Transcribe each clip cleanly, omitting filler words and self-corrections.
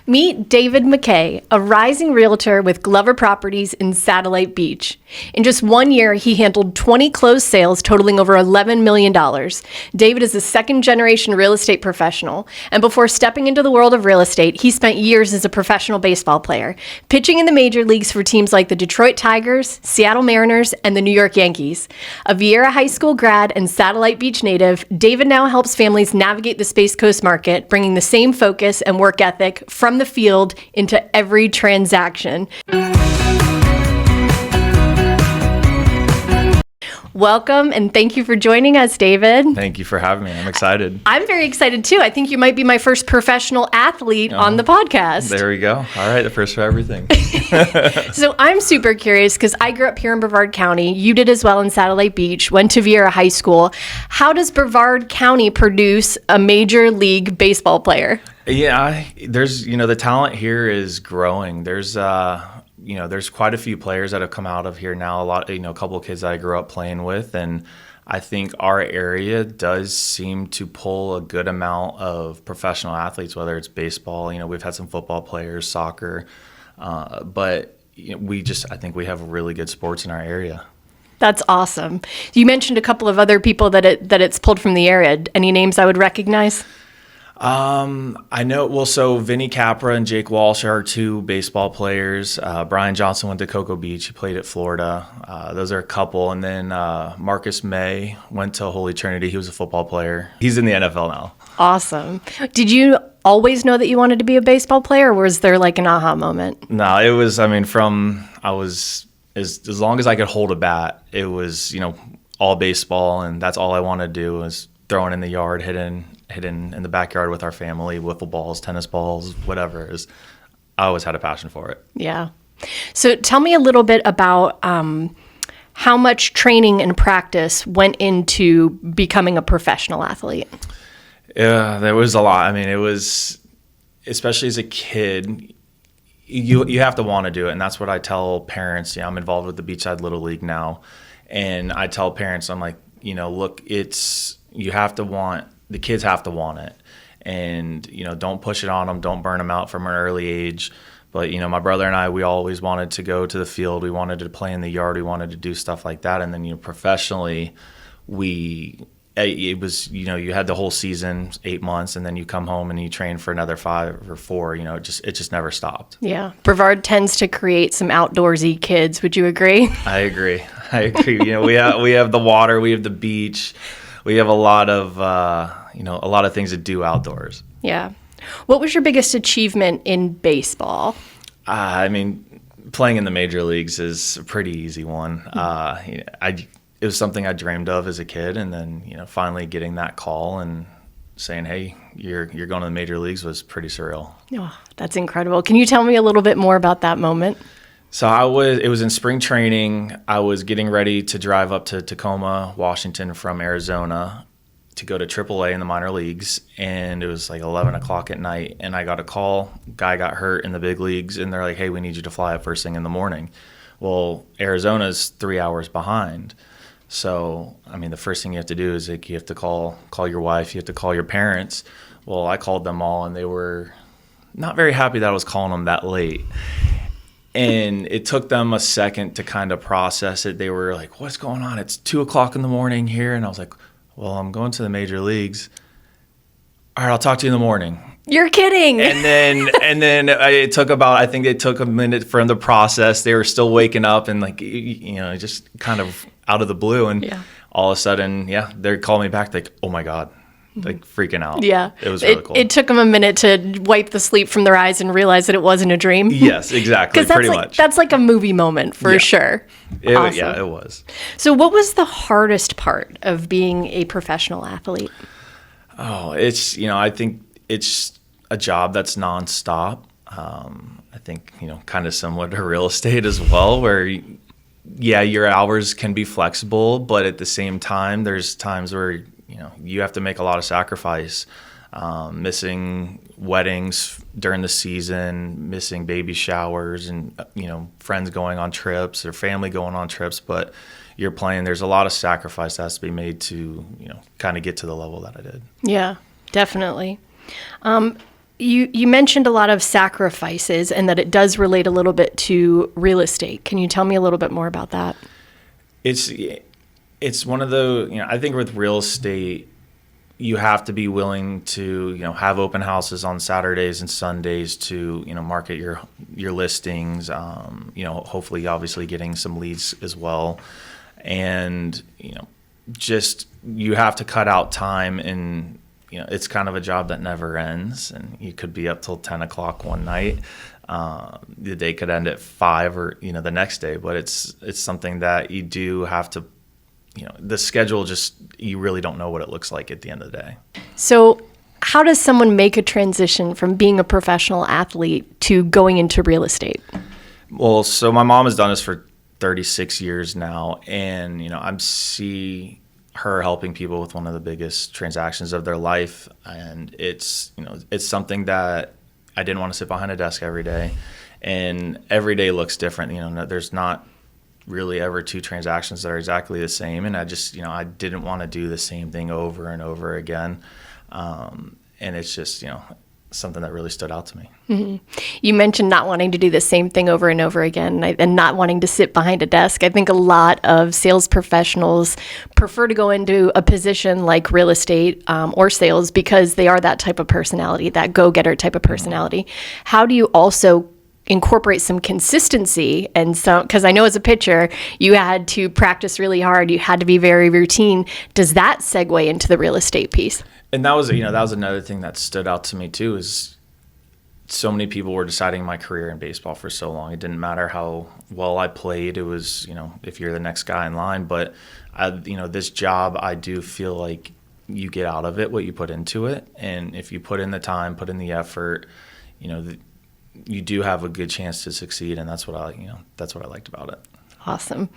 Meet David McKay, a rising realtor with Glover Properties in Satellite Beach. In just 1 year, he handled 20 closed sales totaling over $11 million. David is a second-generation real estate professional, and before stepping into the world of real estate, he spent years as a professional baseball player, pitching in the major leagues for teams like the Detroit Tigers, Seattle Mariners, and the New York Yankees. A Vieira High School grad and Satellite Beach native, David now helps families navigate the Space Coast market, bringing the same focus and work ethic from the field into every transaction. Welcome, and thank you for joining us, David. Thank you for having me. I'm excited. I'm very excited, too. I think you might be my first professional athlete on the podcast. There we go. All right, the first for everything. So I'm super curious because I grew up here in Brevard County. You did as well in Satellite Beach, went to Vieira High School. How does Brevard County produce a major league baseball player? Yeah, there's, the talent here is growing. There's quite a few players that have come out of here now. A couple of kids that I grew up playing with, and I think our area does seem to pull a good amount of professional athletes, whether it's baseball. We've had some football players, soccer, but I think we have really good sports in our area. That's awesome. You mentioned a couple of other people that it's pulled from the area. Any names I would recognize? I know, so Vinny Capra and Jake Walsh are two baseball players. Brian Johnson went to Cocoa Beach. He played at Florida. Those are a couple. And then Marcus May went to Holy Trinity. He was a football player. He's in the NFL now. Awesome. Did you always know that you wanted to be a baseball player, or was there like an aha moment? No, it was, as long as I could hold a bat, it was, all baseball. And that's all I wanted to do was throwing in the yard, hitting in the backyard with our family, wiffle balls, tennis balls, whatever it is. I always had a passion for it. Yeah. So tell me a little bit about how much training and practice went into becoming a professional athlete. Yeah, there was a lot. It was, especially as a kid, you have to want to do it. And that's what I tell parents. I'm involved with the Beachside Little League now. And I tell parents, I'm like, look, you have to want, the kids have to want it, and don't push it on them, don't burn them out from an early age. But my brother and I, we always wanted to go to the field, we wanted to play in the yard, we wanted to do stuff like that. And then professionally, it was you had the whole season, 8 months, and then you come home and you train for another 5 or 4. It just never stopped. Yeah, Brevard tends to create some outdoorsy kids. Would you agree? I agree. We have the water, we have the beach. We have a lot of things to do outdoors. Yeah. What was your biggest achievement in baseball? Playing in the major leagues is a pretty easy one. It was something I dreamed of as a kid, and then finally getting that call and saying, "Hey, you're going to the major leagues," was pretty surreal. Oh, that's incredible. Can you tell me a little bit more about that moment? So it was in spring training. I was getting ready to drive up to Tacoma, Washington from Arizona to go to AAA in the minor leagues. And it was like 11 o'clock at night. And I got a call. Guy got hurt in the big leagues. And they're like, "Hey, we need you to fly up first thing in the morning." Well, Arizona's 3 hours behind. So, the first thing you have to do is you have to call your wife. You have to call your parents. Well, I called them all, and they were not very happy that I was calling them that late. And it took them a second to kind of process it. They were like, "What's going on? It's 2 o'clock in the morning here." And I was like, "Well, I'm going to the major leagues. All right, I'll talk to you in the morning." You're kidding. And then it took I think it took a minute for them to process. They were still waking up and just kind of out of the blue. And all of a sudden, they called me back like, "Oh my God." Like freaking out. Yeah. It was really cool. It took them a minute to wipe the sleep from their eyes and realize that it wasn't a dream. Yes, exactly. Pretty much. That's like a movie moment for sure. Awesome. Yeah, it was. So what was the hardest part of being a professional athlete? Oh, I think it's a job that's nonstop. I think, kind of similar to real estate as well, where your hours can be flexible, but at the same time, there's times where you have to make a lot of sacrifice, missing weddings during the season, missing baby showers, and friends going on trips or family going on trips. But you're playing. There's a lot of sacrifice that has to be made to kind of get to the level that I did. Yeah, definitely. You mentioned a lot of sacrifices and that it does relate a little bit to real estate. Can you tell me a little bit more about that? It's one of the, I think with real estate, you have to be willing to, have open houses on Saturdays and Sundays to, market your listings, hopefully obviously getting some leads as well. And, just you have to cut out time, and it's kind of a job that never ends, and you could be up till 10 o'clock one night. The day could end at 5 or, the next day, but it's something that you do have to, the schedule just, you really don't know what it looks like at the end of the day. So how does someone make a transition from being a professional athlete to going into real estate? Well, so my mom has done this for 36 years now, and I see her helping people with one of the biggest transactions of their life, and it's something that I didn't want to sit behind a desk every day, and every day looks different. There's not really ever two transactions that are exactly the same, and I just I didn't want to do the same thing over and over again, and it's just something that really stood out to me. Mm-hmm. You mentioned not wanting to do the same thing over and over again, and not wanting to sit behind a desk. I think a lot of sales professionals prefer to go into a position like real estate or sales because they are that type of personality, that go-getter type of personality. Mm-hmm. How do you also incorporate some consistency? And so, because I know as a pitcher, you had to practice really hard, you had to be very routine. Does that segue into the real estate piece? And that was another thing that stood out to me too, is so many people were deciding my career in baseball for so long. It didn't matter how well I played. It was, if you're the next guy in line. But this job, I do feel like you get out of it what you put into it. And if you put in the time, put in the effort, you do have a good chance to succeed. And that's what I liked about it. Awesome.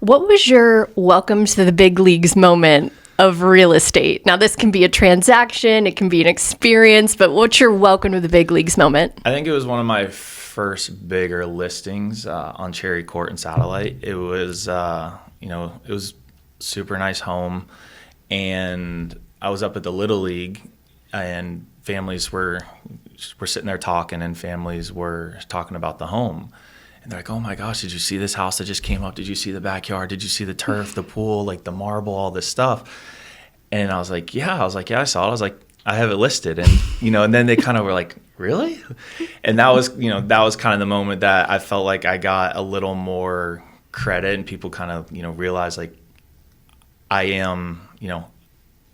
What was your welcome to the big leagues moment of real estate? Now, this can be a transaction, it can be an experience, but what's your welcome to the big leagues moment? I think it was one of my first bigger listings on Cherry Court and Satellite. It was, it was super nice home, and I was up at the Little League, and families were sitting there talking, and families were talking about the home. And they're like, oh my gosh, did you see this house that just came up? Did you see the backyard? Did you see the turf, the pool, like the marble, all this stuff? And I was like, yeah, I saw it. I was like, I have it listed. And, and then they kind of were like, really? And that was kind of the moment that I felt like I got a little more credit, and people kind of, realized like I am,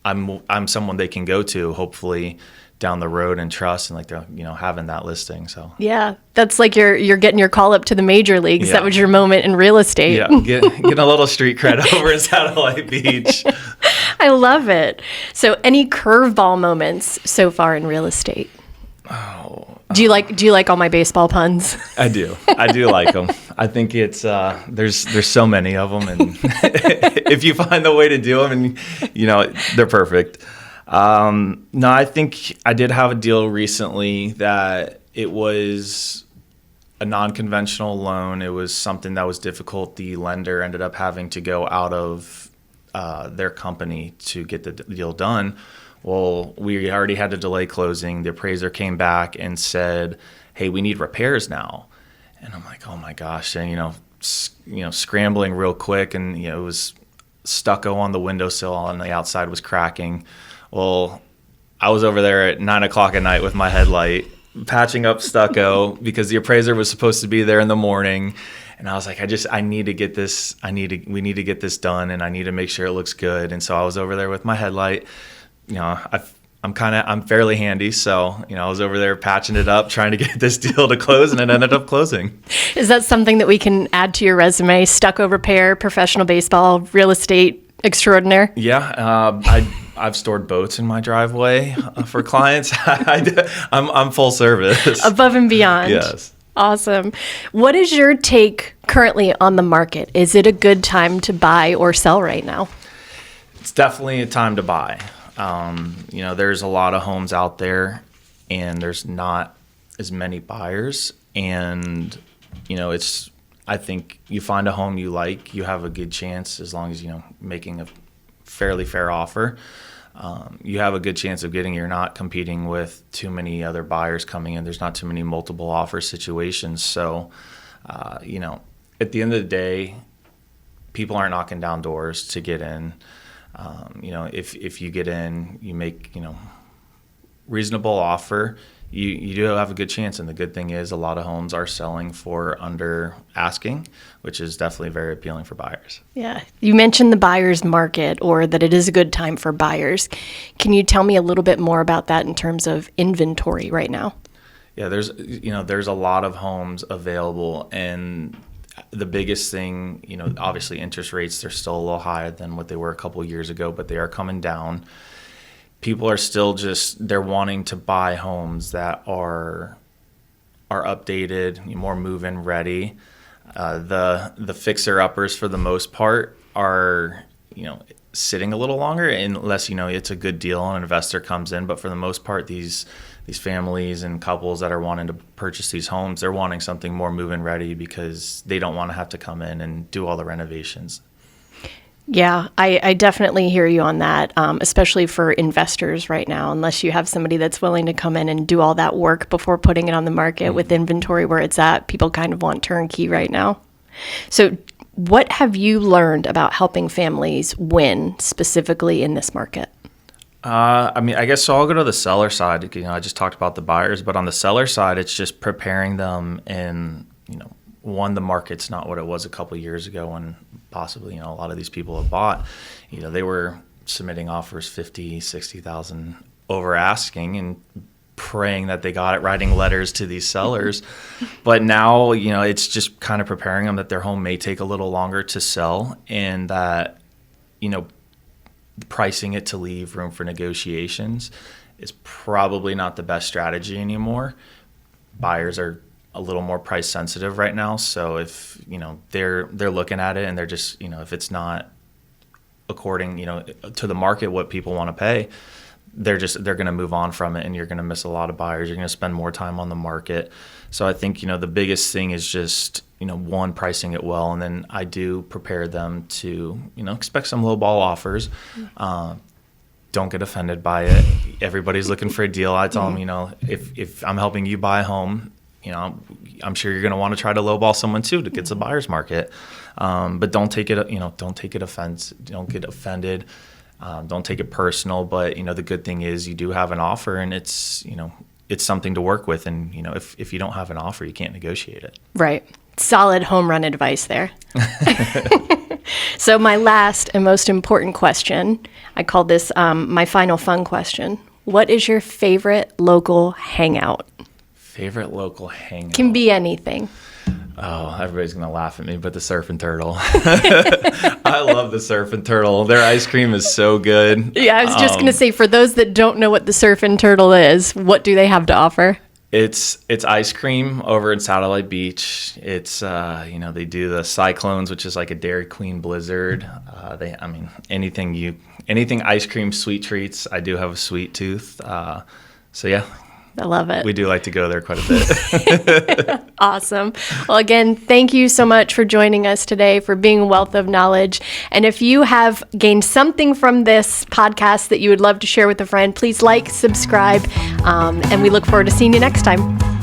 I'm someone they can go to, hopefully, down the road and trust, and like they're having that listing. So yeah, that's like you're getting your call up to the major leagues. Yeah. That was your moment in real estate. Yeah, getting a little street cred over in Satellite Beach. I love it. So any curveball moments so far in real estate? Do you like all my baseball puns? I do like them. I think it's there's so many of them, and if you find the way to do them, and they're perfect. No, I think I did have a deal recently that it was a non-conventional loan. It was something that was difficult. The lender ended up having to go out of their company to get the deal done. Well, we already had to delay closing. The appraiser came back and said, hey, we need repairs now. And I'm like, oh my gosh. And, scrambling real quick, and, it was stucco on the windowsill, on the outside was cracking. Well, I was over there at 9 o'clock at night with my headlight, patching up stucco because the appraiser was supposed to be there in the morning. And I was like, we need to get this done, and I need to make sure it looks good. And so I was over there with my headlight. I'm fairly handy. So, I was over there patching it up, trying to get this deal to close, and it ended up closing. Is that something that we can add to your resume? Stucco repair, professional baseball, real estate extraordinaire? Yeah. I've stored boats in my driveway for clients. I'm full service. Above and beyond. Yes. Awesome. What is your take currently on the market? Is it a good time to buy or sell right now? It's definitely a time to buy. There's a lot of homes out there, and there's not as many buyers. And, I think you find a home you like, you have a good chance as long as, making a fairly fair offer. you have a good chance of getting. You're not competing with too many other buyers coming in. There's not too many multiple offer situations. So, at the end of the day, people aren't knocking down doors to get in. If you get in, you make, reasonable offer, you do have a good chance. And the good thing is a lot of homes are selling for under asking, which is definitely very appealing for buyers. Yeah. You mentioned the buyer's market, or that it is a good time for buyers. Can you tell me a little bit more about that in terms of inventory right now? Yeah, there's a lot of homes available, and the biggest thing, obviously interest rates, they're still a little higher than what they were a couple of years ago, but they are coming down. People are still they're wanting to buy homes that are updated, more move-in ready. The fixer-uppers, for the most part, are, sitting a little longer, unless, it's a good deal and an investor comes in. But for the most part, these families and couples that are wanting to purchase these homes, they're wanting something more move-in ready because they don't want to have to come in and do all the renovations. Yeah, I definitely hear you on that, especially for investors right now. Unless you have somebody that's willing to come in and do all that work before putting it on the market with inventory where it's at, people kind of want turnkey right now. So what have you learned about helping families win specifically in this market? I guess so. I'll go to the seller side. I just talked about the buyers, but on the seller side, it's just preparing them. And one, the market's not what it was a couple of years ago when possibly a lot of these people have bought. They were submitting offers 50, 60,000 over asking and praying that they got it, writing letters to these sellers. But now, it's just kind of preparing them that their home may take a little longer to sell, and that, pricing it to leave room for negotiations is probably not the best strategy anymore. Buyers are a little more price sensitive right now. So if, they're looking at it and they're just, if it's not according, to the market, what people want to pay, they're going to move on from it, and you're going to miss a lot of buyers. You're going to spend more time on the market. So I think, the biggest thing is just, one, pricing it well. And then I do prepare them to, expect some low ball offers. Don't get offended by it. Everybody's looking for a deal. I tell them, if I'm helping you buy a home, I'm sure you're going to want to try to lowball someone too to get the buyer's market. But don't take it, don't take it offense. Don't get offended. Don't take it personal. But, the good thing is you do have an offer, and it's something to work with. And, if you don't have an offer, you can't negotiate it. Right. Solid home run advice there. So my last and most important question, I call this my final fun question. What is your favorite local hangout? Favorite local hangout? Can be anything. Oh, everybody's going to laugh at me, but the Surf and Turtle. I love the Surf and Turtle. Their ice cream is so good. Yeah, I was just going to say, for those that don't know what the Surf and Turtle is, what do they have to offer? It's ice cream over in Satellite Beach. It's, they do the Cyclones, which is like a Dairy Queen Blizzard. Anything ice cream, sweet treats. I do have a sweet tooth. So yeah. I love it. We do like to go there quite a bit. Awesome. Well, again, thank you so much for joining us today, for being a wealth of knowledge. And if you have gained something from this podcast that you would love to share with a friend, please like, subscribe, and we look forward to seeing you next time.